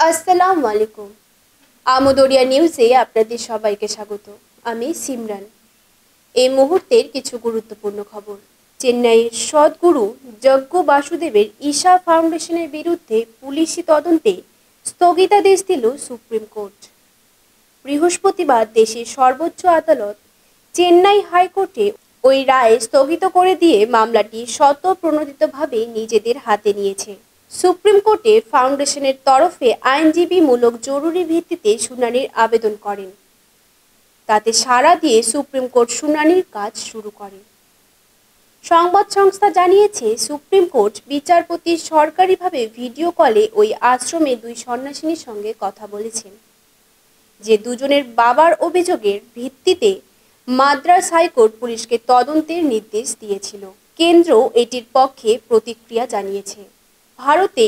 আসসালামু আলাইকুম। আমদরিয়া নিউজে আপনাদের সবাইকে স্বাগত। আমি সিমরান। এই মুহূর্তের কিছু গুরুত্বপূর্ণ খবর। চেন্নাইয়ের সদ্গুরু যজ্ঞ বাসুদেবের ঈশা ফাউন্ডেশনের বিরুদ্ধে পুলিশি তদন্তে স্থগিতাদেশ দিল সুপ্রিম কোর্ট। বৃহস্পতিবার দেশের সর্বোচ্চ আদালত চেন্নাই হাইকোর্টে ওই রায় স্থগিত করে দিয়ে মামলাটি স্বতঃপ্রণোদিতভাবে নিজেদের হাতে নিয়েছে। সুপ্রিম কোর্টে ফাউন্ডেশনের তরফে আইনজীবীমূলক জরুরি ভিত্তিতে শুনানির আবেদন করেন। তাতে সাড়া দিয়ে সুপ্রিম কোর্ট শুনানির কাজ শুরু করে। সংবাদ সংস্থা জানিয়েছে, সুপ্রিম কোর্ট বিচারপতি সরকারিভাবে ভিডিও কলে ওই আশ্রমে দুই সন্ন্যাসিনীর সঙ্গে কথা বলেছেন, যে দুজনের বাবার অভিযোগের ভিত্তিতে মাদ্রাজ হাইকোর্ট পুলিশকে তদন্তের নির্দেশ দিয়েছিল। কেন্দ্র এটির পক্ষে প্রতিক্রিয়া জানিয়েছে। ভারতে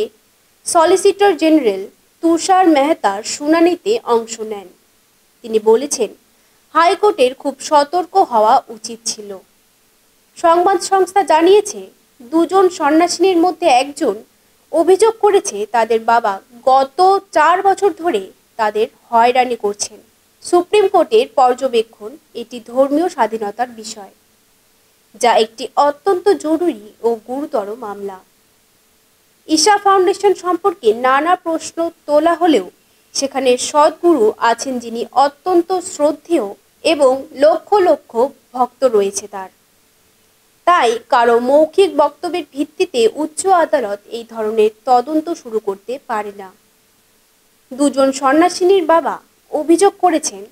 সলিসিটর জেনারেল তুষার মেহতার শুনানিতে অংশ নেন। তিনি বলেছেন, হাইকোর্টের খুব সতর্ক হওয়া উচিত ছিল। সংবাদ সংস্থা জানিয়েছে, দুজন সন্ন্যাসিনীর মধ্যে একজন অভিযোগ করেছে তাদের বাবা গত 4 বছর ধরে তাদের হয়রানি করছেন। সুপ্রিম কোর্টের পর্যবেক্ষণ, এটি ধর্মীয় স্বাধীনতার বিষয়, যা একটি অত্যন্ত জরুরি ও গুরুতর মামলা। ঈশা ফাউন্ডেশন সম্পর্কে নানা প্রশ্ন তোলা হলেও সেখানে সদ্গুরু আছেন যিনি অত্যন্ত শ্রদ্ধেয় এবং লক্ষ লক্ষ ভক্ত রয়েছে তার। তাই কারো মৌখিক বক্তব্যের ভিত্তিতে উচ্চ আদালত এই ধরনের তদন্ত শুরু করতে পারে না। দুজন সন্ন্যাসিনীর বাবা অভিযোগ করেছেন,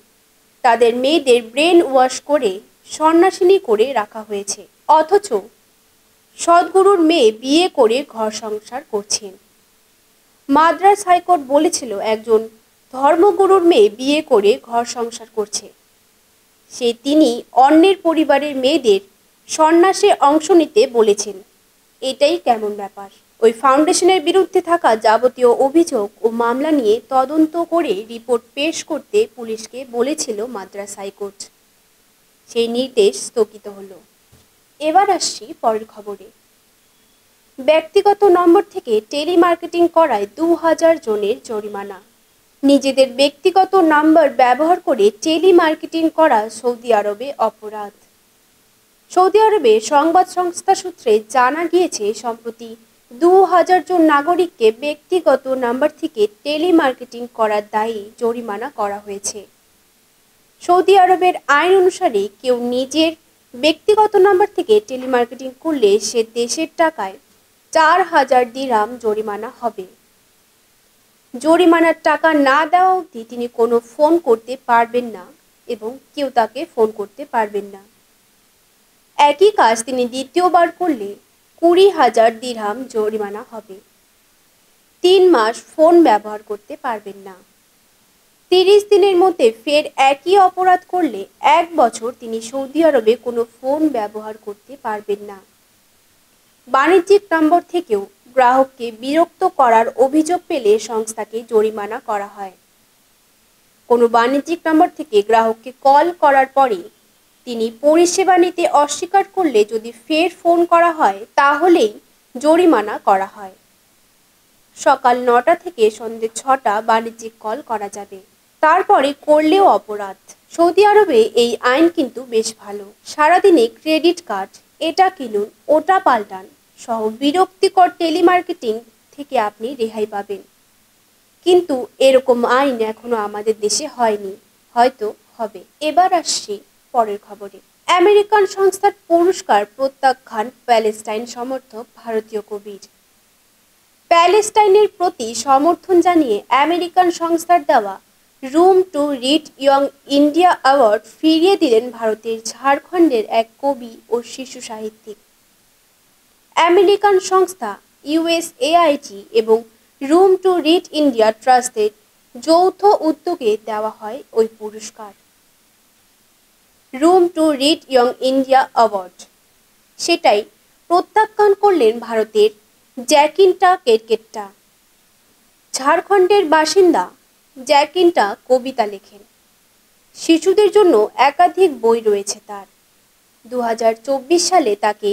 তাদের মেয়েদের ব্রেন ওয়াশ করে সন্ন্যাসিনী করে রাখা হয়েছে, অথচ সদ্গুরুর মেয়ে বিয়ে করে ঘর সংসার করছেন। মাদ্রাজ হাইকোর্ট বলেছিল, একজন ধর্মগুরুর মেয়ে বিয়ে করে ঘর সংসার করছে, তিনি অন্যের পরিবারের মেয়েদের সন্ন্যাসে অংশ নিতে বলেছেন। এটাই কেমন ব্যাপার? ওই ফাউন্ডেশনের বিরুদ্ধে থাকা যাবতীয় অভিযোগ ও মামলা নিয়ে তদন্ত করে রিপোর্ট পেশ করতে পুলিশকে বলেছিল মাদ্রাজ হাইকোর্ট। সেই নির্দেশ স্থগিত হলো। এবার আসছি পরের খবরে। ব্যক্তিগত নম্বর থেকে টেলিমার্কেটিং করায় 2000 জনের জরিমানা। নিজেদের ব্যক্তিগত নাম্বার ব্যবহার করে টেলিমার্কেটিং করা সৌদি আরবে অপরাধ। সৌদি আরবে সংবাদ সংস্থা সূত্রে জানা গিয়েছে, সম্প্রতি 2000 জন নাগরিককে ব্যক্তিগত নাম্বার থেকে টেলিমার্কেটিং করার দায়ে জরিমানা করা হয়েছে। সৌদি আরবের আইন অনুসারে কেউ নিজের ব্যক্তিগত নাম্বার থেকে টেলিমার্কেটিং করলে সে দেশের টাকায় 4000 দিরহাম জরিমানা হবে। জরিমানার টাকা না দেওয়া অবধি তিনি কোনো ফোন করতে পারবেন না এবং কেউ তাকে ফোন করতে পারবেন না। একই কাজ তিনি দ্বিতীয়বার করলে 20,000 দিরহাম জরিমানা হবে। 3 মাস ফোন ব্যবহার করতে পারবেন না। 30 দিনের মধ্যে ফের একই অপরাধ করলে 1 বছর তিনি সৌদি আরবে কোনো ফোন ব্যবহার করতে পারবেন না। বাণিজ্যিক নম্বর থেকেও গ্রাহককে বিরক্ত করার অভিযোগ পেলে সংস্থাকে জরিমানা করা হয়। কোনো বাণিজ্যিক নম্বর থেকে গ্রাহককে কল করার পরে তিনি পরিষেবা নিতে অস্বীকার করলে যদি ফের ফোন করা হয় তাহলেই জরিমানা করা হয়। সকাল 9টা থেকে সন্ধ্যে 6টা বাণিজ্যিক কল করা যাবে, তারপরে করলেও অপরাধ। সৌদি আরবে এই আইন কিন্তু বেশ ভালো। সারাদিনে ক্রেডিট কার্ড, এটা কিনুন ওটা পাল্টান সহ বিরক্তিকর টেলিমার্কেটিং থেকে আপনি রেহাই পাবেন। কিন্তু এরকম আইন এখনো আমাদের দেশে হয়নি, হয়তো হবে। এবার আসছি পরের খবরে। আমেরিকান সংস্থার পুরস্কার প্রত্যাখ্যান প্যালেস্টাইন সমর্থক ভারতীয় কবির। প্যালেস্টাইনের প্রতি সমর্থন জানিয়ে আমেরিকান সংস্থার দেওয়া room to read young India award ফিরিয়ে দিলেন ভারতের ঝাড়খণ্ডের এক কবি ও শিশু সাহিত্যিক। আমেরিকান সংস্থা ইউএসএআইটি এবং রুম টু রিড ইন্ডিয়া ট্রাস্টের যৌথ উদ্যোগে দেওয়া হয় ওই পুরস্কার। Room to read young India award, সেটাই প্রত্যাখ্যান করলেন ভারতের জ্যাকিন্টা কেরকেট্টা। ঝাড়খণ্ডের বাসিন্দা জ্যাকিন্টা কবিতা লেখেন। শিশুদের জন্য একাধিক বই রয়েছে তার। 2024 সালে তাকে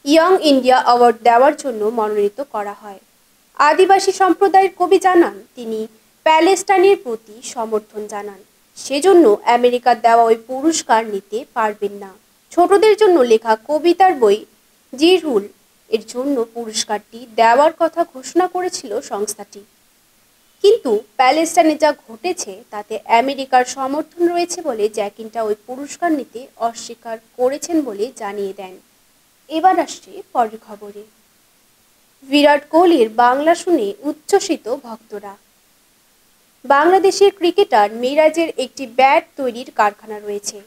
ইয়ং ইন্ডিয়া অ্যাওয়ার্ড দেওয়ার জন্য মনোনীত করা হয়। আদিবাসী সম্প্রদায়ের কবি জানান তিনি প্যালেস্টাইনের প্রতি সমর্থন জানান, সেজন্য আমেরিকার দেওয়া ওই পুরস্কার নিতে পারবেন না। ছোটদের জন্য লেখা কবিতার বই জিরহুল এর জন্য পুরস্কারটি দেওয়ার কথা ঘোষণা করেছিল সংস্থাটি, কিন্তু প্যালেস্টাইনে যা ঘটেছে তাতে আমেরিকার সমর্থন রয়েছে বলে জ্যাকিনটা ওই পুরস্কার নিতে অস্বীকার করেছেন বলে জানিয়ে দেন। এবার আসছে পরের খবরে। বিরাট কোহলির বাংলা শুনে উচ্ছ্বসিত ভক্তরা। বাংলাদেশের ক্রিকেটার মিরাজের একটি ব্যাট তৈরির কারখানা রয়েছে।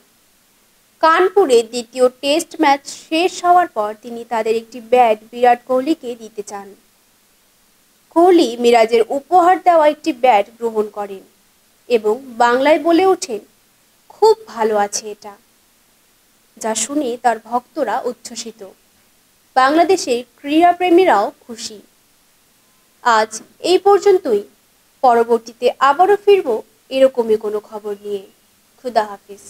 কানপুরে দ্বিতীয় টেস্ট ম্যাচ শেষ হওয়ার পর তিনি তাদের একটি ব্যাট বিরাট কোহলিকে দিতে চান। কোহলি মিরাজের উপহার দেওয়া একটি ব্যাট গ্রহণ করেন এবং বাংলায় বলে ওঠেন, খুব ভালো আছে এটা, যা শুনে তার ভক্তরা উচ্ছ্বসিত। বাংলাদেশের ক্রীড়াপ্রেমীরাও খুশি। আজ এই পর্যন্তই। পরবর্তীতে আবারও ফিরব এরকমই কোনো খবর নিয়ে। খুদা হাফিজ।